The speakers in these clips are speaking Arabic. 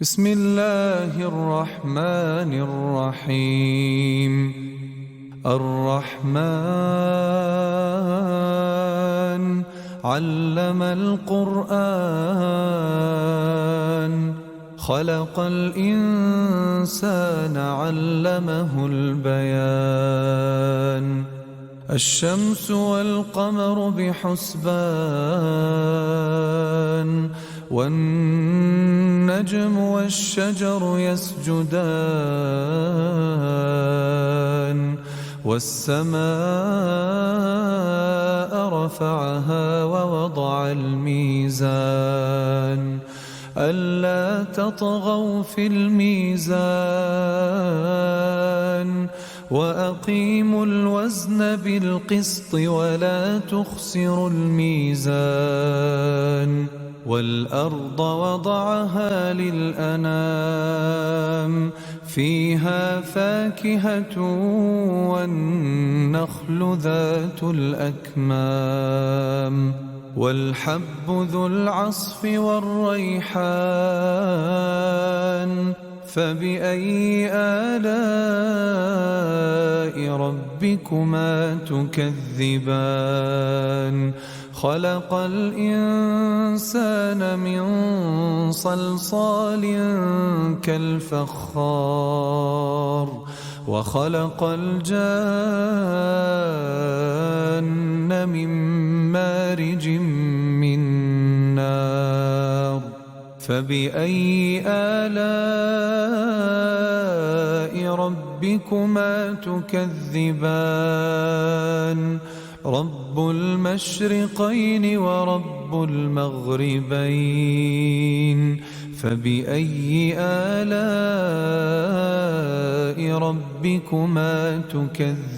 بسم الله الرحمن الرحيم. الرحمن علم القرآن، خلق الإنسان علمه البيان. الشمس والقمر بحسبان، والنجم والشجر يسجدان، والسماء رفعها ووضع الميزان ألا تطغوا في الميزان، وأقيموا الوزن بالقسط ولا تخسروا الميزان. والأرض وضعها للأنام، فيها فاكهة والنخل ذات الأكمام، والحب ذو العصف والريحان. فبأي آلاء ربكما تكذبان؟ خلق الإنسان من صلصال كالفخار، وخلق الجان من مارج من نار. فبأي آلاء ربكما تكذبان؟ رب المشرقين ورب المغربين. فبأي آلاء ربكما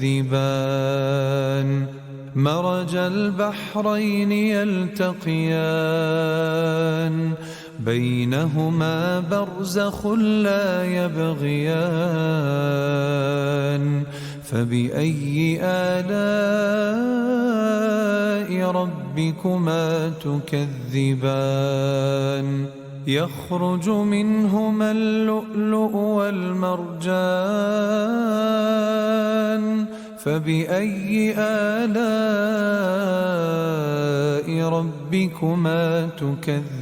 تكذبان؟ مرج البحرين يلتقيان، بينهما برزخ لا يبغيان. فبأي آلاء ربكما تكذبان؟ يخرج منهما اللؤلؤ والمرجان. فبأي آلاء ربكما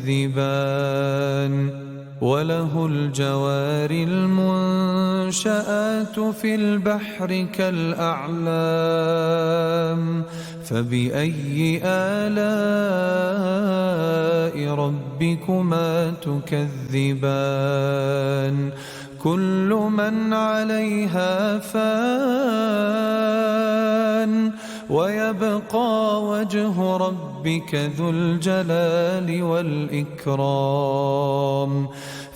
تكذبان؟ وله الجوار المنشآت في البحر كالأعلام. فبأي آلاء ربكما تكذبان؟ كل من عليها فان، ويبقى وجه ربك ذو الجلال والإكرام.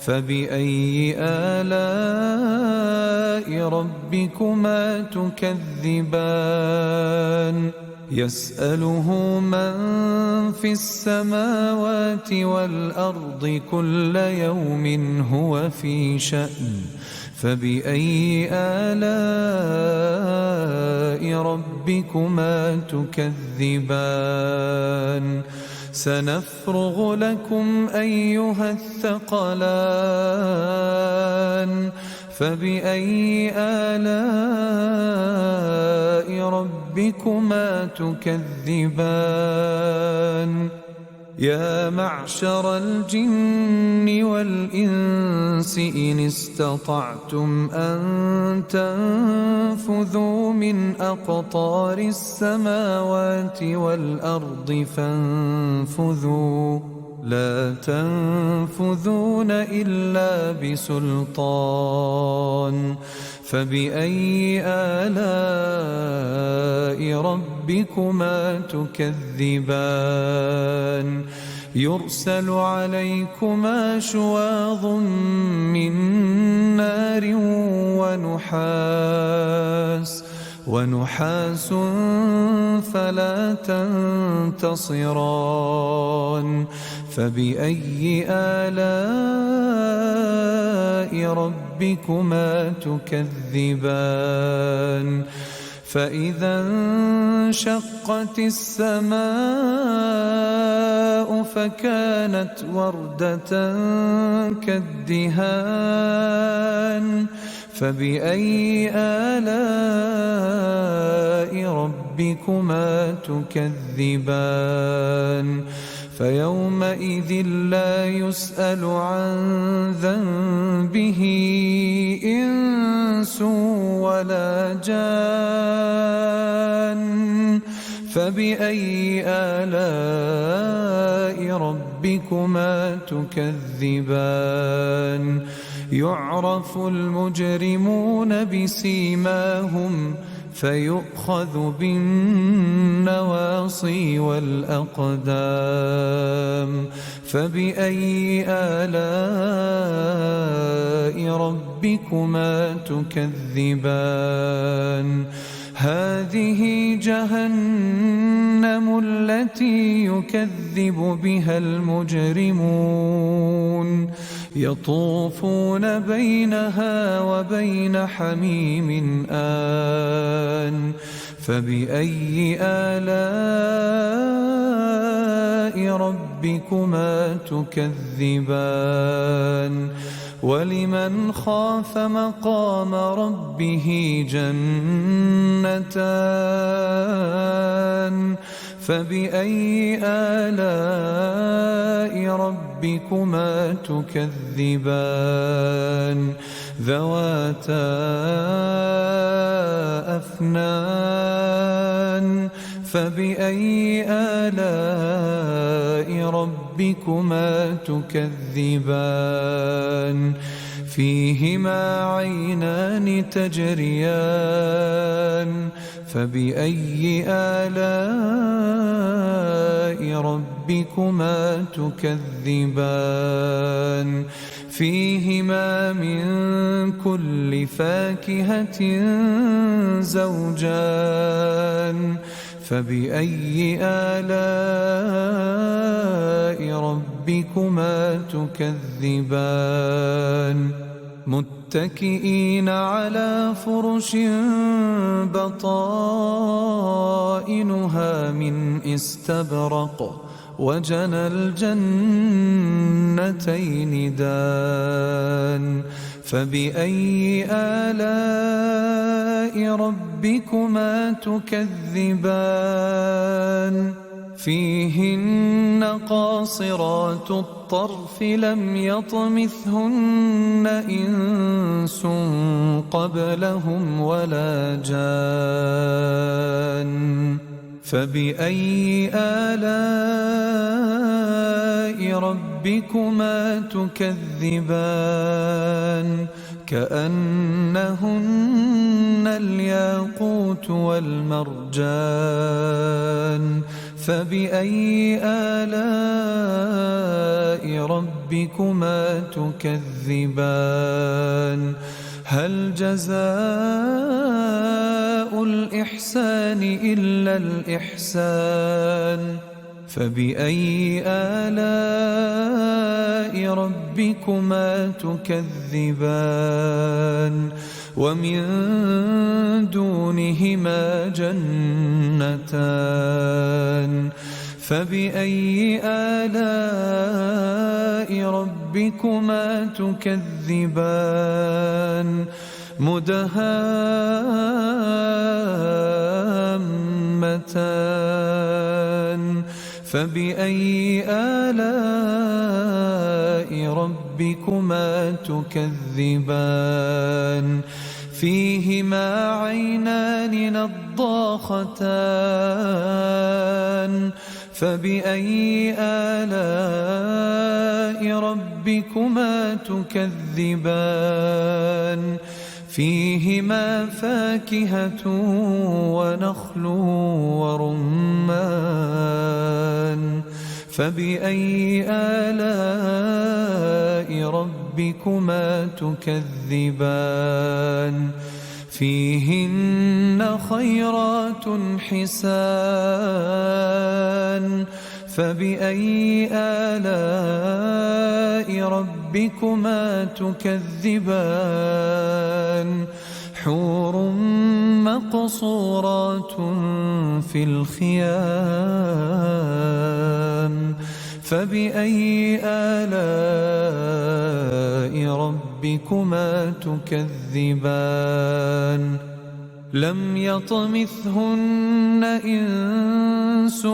فبأي آلاء ربكما تكذبان؟ يسأله من في السماوات والأرض كل يوم هو في شأن. فبأي آلاء ربكما تكذبان؟ سنفرغ لكم أيها الثقلان. فبأي آلاء ربكما تكذبان؟ يا معشر الجن والإنس إن استطعتم أن تنفذوا من أقطار السماوات والأرض فانفذوا، لا تنفذون إلا بسلطان. فبأي آلاء ربكما تكذبان؟ يرسل عليكما شواظ من نار ونحاس فلا تنتصران. فبأي آلاء ربكما تكذبان؟ فإذا انشقت السماء فكانت وردة كالدهان فبأي آلاء ربكما تكذبان فيومئذ لا يسأل عن ذنبه إنس ولا جان فبأي آلاء ربكما تكذبان يعرف المجرمون بسيماهم فيؤخذ بالنواصي والأقدام فبأي آلاء ربكما تكذبان هذه جهنم التي يكذب بها المجرمون يطوفون بينها وبين حميم آن فبأي آلاء ربكما تكذبان ولمن خاف مقام ربه جنتان فبأي آلاء ربكما تكذبان ذواتا أفنان فبأي آلاء ربكما تكذبان فيهما عينان تجريان فبأي آلاء ربكما تكذبان فيهما من كل فاكهة زوجان فبأي آلاء ربكما تكذبان متكئين على فرش بطائنها من استبرق وجنى الجنتين دان فبأي آلاء ربكما تكذبان فيهن قاصرات الطرف لم يطمثهن إنس قبلهم ولا جان فبأي آلاء ربكما تكذبان كأنهن الياقوت والمرجان فبأي آلاء ربكما تكذبان هل جزاء الإحسان إلا الإحسان فبأي آلاء ربكما تكذبان ومن دونهما جنتان فبأي آلاء ربكما تكذبان مدهامتان فبأي آلاء ربكما تكذبان فيهما عينان نضاختان فبأي آلاء ربكما تكذبان فيهما فاكهة ونخل ورمان فبأي آلاء ربكما تكذبان فيهن خيرات حسان فبأي آلاء ربكما تكذبان حور مقصورات في الخيام فبأي آلاء ربكما تكذبان لم يطمثهن إنس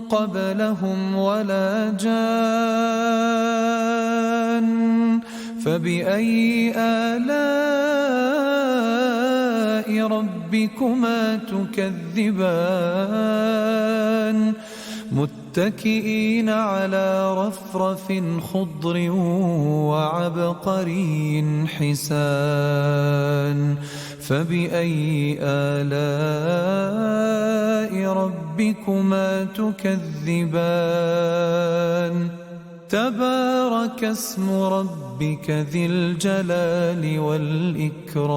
قبلهم ولا جان فبأي آلاء ربكما تكذبان متكئين على رفرف خضر وعبقري حسان فبأي آلاء ربكما تكذبان تبارك اسم ربك ذي الجلال والإكرام